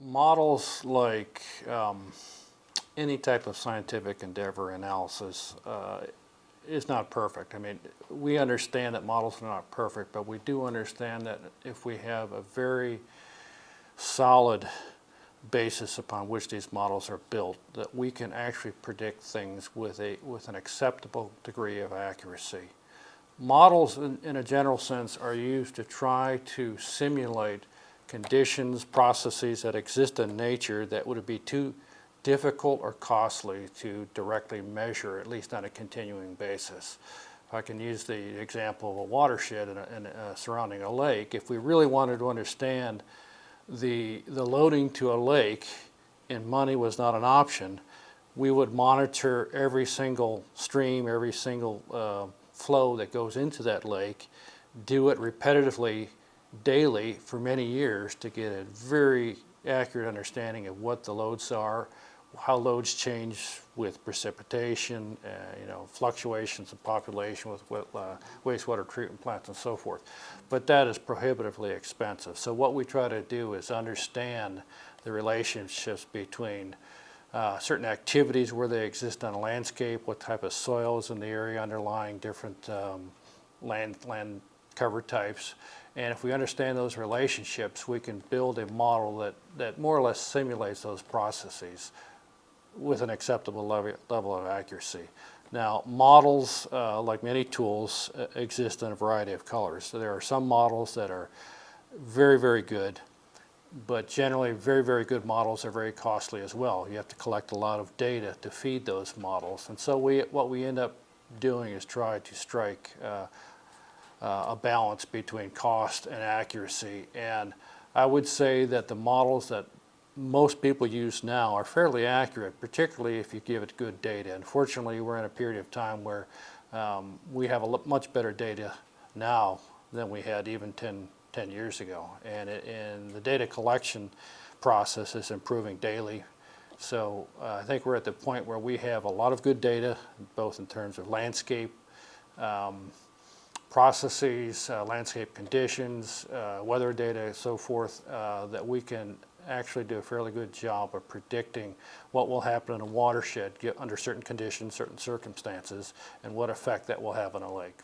Models, like any type of scientific endeavor analysis, is not perfect. I mean, we understand that models are not perfect, but we do understand that if we have a very solid basis upon which these models are built, that we can actually predict things with an acceptable degree of accuracy. Models, in a general sense, are used to try to simulate conditions, processes that exist in nature that would be too difficult or costly to directly measure, at least on a continuing basis. If I can use the example of a watershed surrounding a lake, if we really wanted to understand the loading to a lake and money was not an option, we would monitor every single stream, every single flow that goes into that lake, do it repetitively daily for many years to get a very accurate understanding of what the loads are, how loads change with precipitation, fluctuations of population with wastewater treatment plants and so forth. But that is prohibitively expensive. So what we try to do is understand the relationships between certain activities, where they exist on a landscape, what type of soils in the area underlying different land cover types. And if we understand those relationships, we can build a model that more or less simulates those processes with an acceptable level of accuracy. Now, models, like many tools, exist in a variety of colors. So there are some models that are very, very good, but generally very, very good models are very costly as well. You have to collect a lot of data to feed those models. And so what we end up doing is try to strike a balance between cost and accuracy. And I would say that the models that most people use now are fairly accurate, particularly if you give it good data. Unfortunately, we're in a period of time where we have much better data now than we had even 10 years ago. And the data collection process is improving daily. So I think we're at the point where we have a lot of good data, both in terms of landscape processes, landscape conditions, weather data, and so forth, that we can actually do a fairly good job of predicting what will happen in a watershed under certain conditions, certain circumstances, and what effect that will have on a lake.